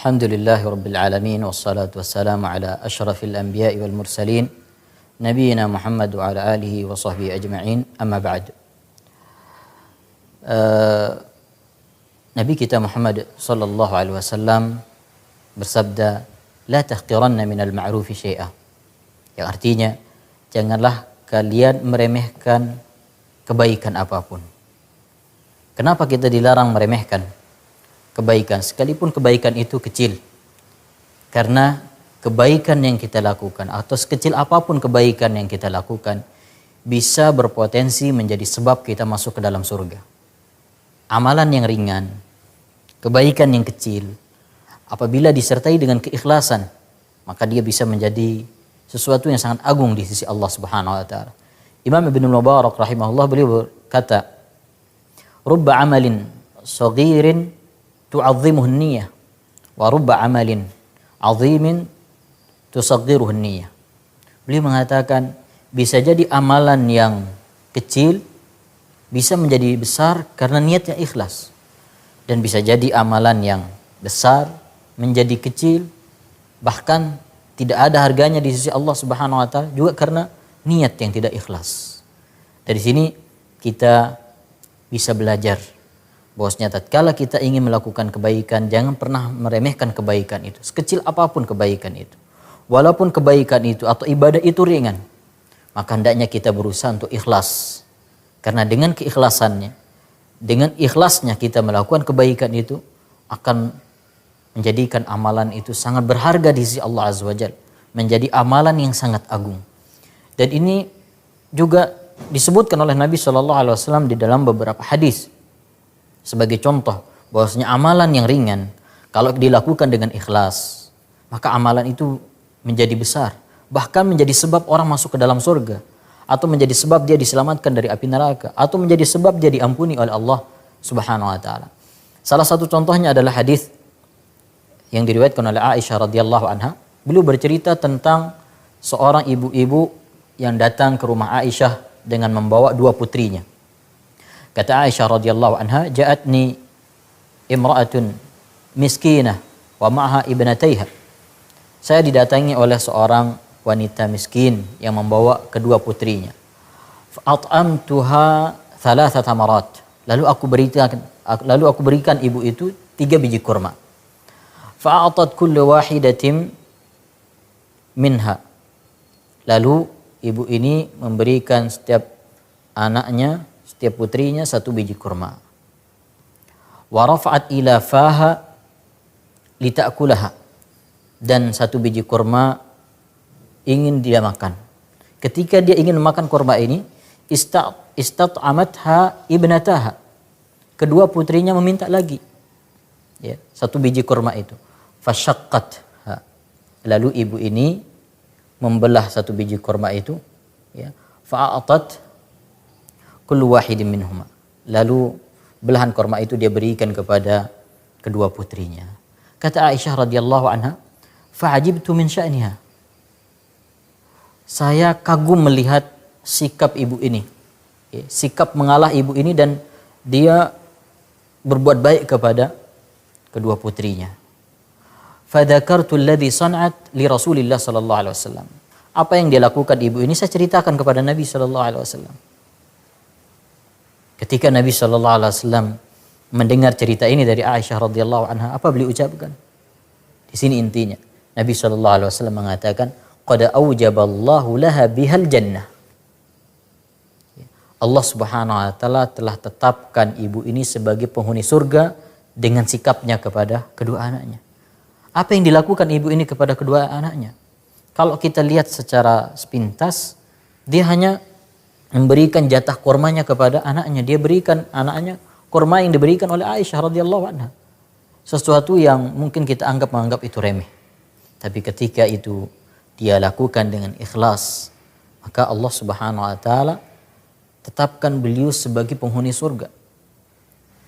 Alhamdulillahi Rabbil Alamin wassalatu wassalamu ala ashrafil anbiya'i wal mursalin Nabiina Muhammad wa ala alihi wa sahbihi ajma'in, amma ba'd. Nabi kita Muhammad sallallahu alaihi wasallam bersabda, la tahqiranna minal ma'rufi syai'a, yang artinya janganlah kalian meremehkan kebaikan apapun. Kenapa kita dilarang meremehkan kebaikan, sekalipun kebaikan itu kecil? Karena kebaikan yang kita lakukan atau sekecil apapun kebaikan yang kita lakukan bisa berpotensi menjadi sebab kita masuk ke dalam surga. Amalan yang ringan, kebaikan yang kecil, apabila disertai dengan keikhlasan, maka dia bisa menjadi sesuatu yang sangat agung di sisi Allah Subhanahu wa taala. Imam Ibnu Mubarak rahimahullah beliau berkata, "Rubba amalin saghirin tu'azzimuhu an-niyyah wa rubba amalin 'azimin tusaghiruhu an-niyyah." Beliau mengatakan, bisa jadi amalan yang kecil bisa menjadi besar karena niatnya ikhlas, dan bisa jadi amalan yang besar menjadi kecil bahkan tidak ada harganya di sisi Allah Subhanahu wa taala juga karena niat yang tidak ikhlas. Dari sini kita bisa belajar bahwasanya tatkala kita ingin melakukan kebaikan, jangan pernah meremehkan kebaikan itu, sekecil apapun kebaikan itu. Walaupun kebaikan itu atau ibadah itu ringan, maka hendaknya kita berusaha untuk ikhlas. Karena dengan keikhlasannya, dengan ikhlasnya kita melakukan kebaikan itu akan menjadikan amalan itu sangat berharga di sisi Allah Azza wa Jalla, menjadi amalan yang sangat agung. Dan ini juga disebutkan oleh Nabi SAW di dalam beberapa hadis sebagai contoh bahwasanya amalan yang ringan kalau dilakukan dengan ikhlas, maka amalan itu menjadi besar, bahkan menjadi sebab orang masuk ke dalam surga, atau menjadi sebab dia diselamatkan dari api neraka, atau menjadi sebab dia diampuni oleh Allah Subhanahu wa taala. Salah satu contohnya adalah hadis yang diriwayatkan oleh Aisyah radhiyallahu anha. Beliau bercerita tentang seorang ibu-ibu yang datang ke rumah Aisyah dengan membawa dua putrinya. Kata Aisyah radhiyallahu anha, "Ja'atni imra'atun miskinah wa ma'aha ibnataiha." Saya didatangi oleh seorang wanita miskin yang membawa kedua putrinya. Fa'at'amtuha thalathata marat. Lalu aku berikan ibu itu 3 biji kurma. Fa'atat kullu wahidatin minha. Lalu ibu ini memberikan setiap anaknya, setiap putrinya 1 biji kurma. Wa rafa'at ila faha lita'kulaha. Dan 1 biji kurma ingin dia makan. Ketika dia ingin memakan kurma ini, istat'amatha ibnataha. Kedua putrinya meminta lagi, ya, 1 biji kurma itu. Fasyaqqat. Lalu ibu ini membelah 1 biji kurma itu, ya. Fa'atat kullu wahidin minhuma. Lalu belahan kurma itu dia berikan kepada kedua putrinya. Kata Aisyah radhiyallahu anha, fa'ajibtu min sya'niha. Saya kagum melihat sikap ibu ini, ya, sikap mengalah ibu ini, dan dia berbuat baik kepada kedua putrinya. Fadzakartu alladhi san'at li Rasulillah sallallahu alaihi wasallam. Apa yang dia lakukan ibu ini saya ceritakan kepada Nabi sallallahu alaihi wasallam. Ketika Nabi sallallahu alaihi wasallam mendengar cerita ini dari Aisyah radhiyallahu anha, apa beliau ucapkan? Di sini intinya, Nabi sallallahu alaihi wasallam mengatakan, qad aujaballahu laha bihal jannah. Allah Subhanahu wa taala telah tetapkan ibu ini sebagai penghuni surga dengan sikapnya kepada kedua anaknya. Apa yang dilakukan ibu ini kepada kedua anaknya? Kalau kita lihat secara sepintas, dia hanya memberikan jatah kurmanya kepada anaknya. Dia berikan anaknya kurma yang diberikan oleh Aisyah radhiyallahu anha. Sesuatu yang mungkin kita menganggap itu remeh. Tapi ketika itu dia lakukan dengan ikhlas, maka Allah Subhanahu wa taala tetapkan beliau sebagai penghuni surga.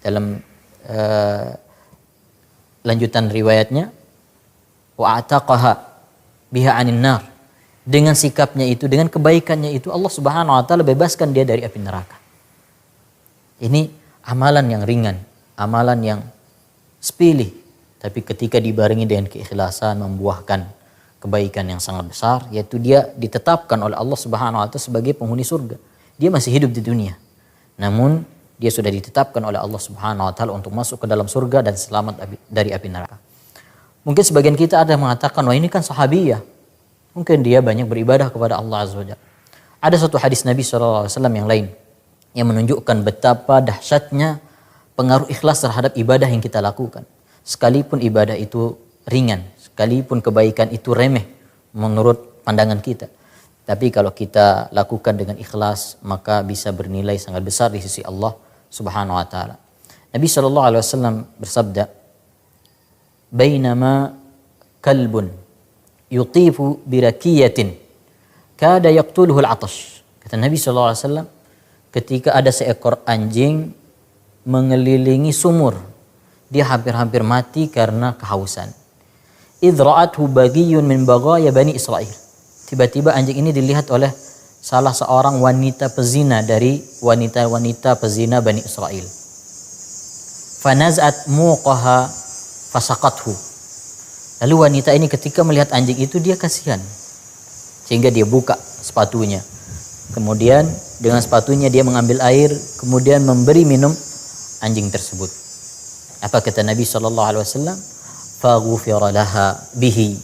Dalam lanjutan riwayatnya, wa ataqaha biha 'anil nar. Dengan sikapnya itu, dengan kebaikannya itu, Allah Subhanahu wa taala bebaskan dia dari api neraka. Ini amalan yang ringan, amalan yang sepilih, tapi ketika dibarengi dengan keikhlasan membuahkan kebaikan yang sangat besar, yaitu dia ditetapkan oleh Allah Subhanahu wa taala sebagai penghuni surga. Dia masih hidup di dunia, namun dia sudah ditetapkan oleh Allah Subhanahu wa taala untuk masuk ke dalam surga dan selamat dari api neraka. Mungkin sebagian kita ada yang mengatakan, wah ini kan sahabiyah, mungkin dia banyak beribadah kepada Allah Azza wa Jalla. Ada satu hadis Nabi SAW yang lain yang menunjukkan betapa dahsyatnya pengaruh ikhlas terhadap ibadah yang kita lakukan. Sekalipun ibadah itu ringan, sekalipun kebaikan itu remeh menurut pandangan kita, tapi kalau kita lakukan dengan ikhlas maka bisa bernilai sangat besar di sisi Allah Subhanahu wa taala. Nabi SAW bersabda, "Bainama kalbun yutifu birakiyatin kada yaqtuluhu al-'atash." Kata Nabi SAW, ketika ada seekor anjing mengelilingi sumur, dia hampir-hampir mati karena kehausan. Idra'athu bagiyun min baghaya Bani Israel. Tiba-tiba anjing ini dilihat oleh salah seorang wanita pezina dari wanita-wanita pezina Bani Israel. Fanaz'at muqaha fasaqathu. Lalu wanita ini ketika melihat anjing itu dia kasihan, sehingga dia buka sepatunya. Kemudian dengan sepatunya dia mengambil air, kemudian memberi minum anjing tersebut. Apa kata Nabi SAW? Faghufira laha bihi.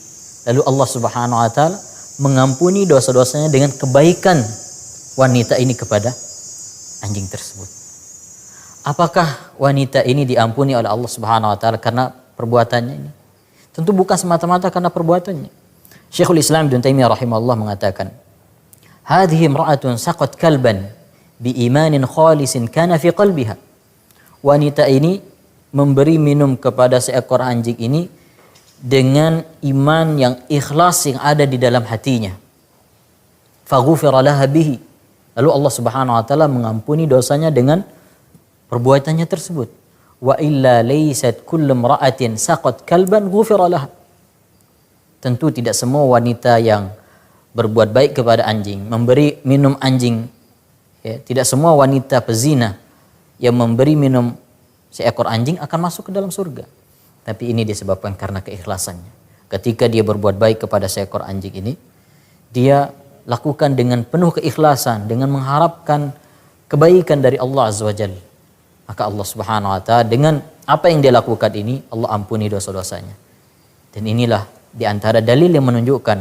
Lalu Allah Subhanahu wa taala mengampuni dosa-dosanya dengan kebaikan wanita ini kepada anjing tersebut. Apakah wanita ini diampuni oleh Allah Subhanahu wa taala karena perbuatannya ini? Tentu bukan semata-mata karena perbuatannya. Syekhul Islam Ibnu Taimiyah rahimahullah mengatakan, "Hadhihi imra'atun saqat kalban bi imanin khalisin kana fi qalbiha." Wanita ini memberi minum kepada seekor anjing ini dengan iman yang ikhlas yang ada di dalam hatinya. Faghufira laha bihi. Lalu Allah Subhanahu wa taala mengampuni dosanya dengan perbuatannya tersebut. Wa illa laysat kullu imra'atin saqat kalban ghufira laha. Tentu tidak semua wanita yang berbuat baik kepada anjing, memberi minum anjing, ya, tidak semua wanita pezina yang memberi minum seekor anjing akan masuk ke dalam surga. Tapi ini disebabkan karena keikhlasannya. Ketika dia berbuat baik kepada seekor anjing ini, dia lakukan dengan penuh keikhlasan, dengan mengharapkan kebaikan dari Allah Azza wa Jalla. Maka Allah Subhanahu wa taala dengan apa yang dia lakukan ini, Allah ampuni dosa-dosanya. Dan inilah di antara dalil yang menunjukkan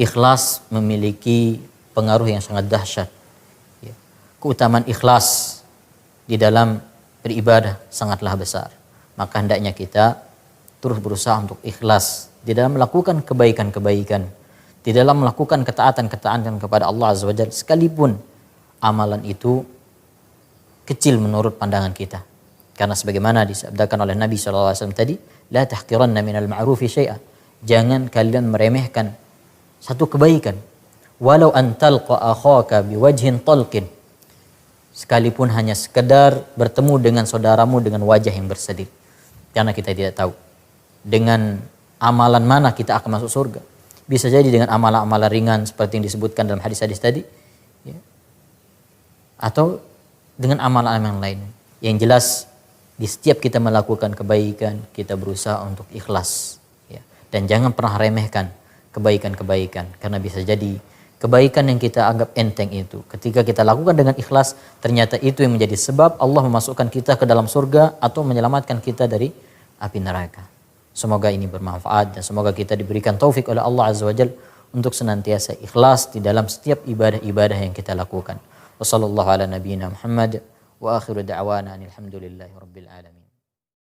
ikhlas memiliki pengaruh yang sangat dahsyat. Keutamaan ikhlas di dalam beribadah sangatlah besar. Maka hendaknya kita terus berusaha untuk ikhlas di dalam melakukan kebaikan-kebaikan, di dalam melakukan ketaatan-ketaatan kepada Allah Azza wa Jalla, sekalipun amalan itu kecil menurut pandangan kita. Karena sebagaimana disabdakan oleh Nabi SAW tadi, la tahqiranna minal ma'rufi syai'a. Jangan kalian meremehkan satu kebaikan. Walau an talqa akhaka biwajhin talqin. Sekalipun hanya sekedar bertemu dengan saudaramu dengan wajah yang bersedih. Karena kita tidak tahu dengan amalan mana kita akan masuk surga. Bisa jadi dengan amalan-amalan ringan seperti yang disebutkan dalam hadis-hadis tadi, ya. Atau dengan amalan-amalan lain. Yang jelas di setiap kita melakukan kebaikan, kita berusaha untuk ikhlas, ya. Dan jangan pernah remehkan kebaikan-kebaikan, karena bisa jadi kebaikan yang kita anggap enteng itu, ketika kita lakukan dengan ikhlas, ternyata itu yang menjadi sebab Allah memasukkan kita ke dalam surga atau menyelamatkan kita dari api neraka. Semoga ini bermanfaat dan semoga kita diberikan taufik oleh Allah Azza wa Jalla untuk senantiasa ikhlas di dalam setiap ibadah-ibadah yang kita lakukan. Wassallallahu ala nabiyyina Muhammad wa akhiru da'wana alhamdulillahi rabbil alamin.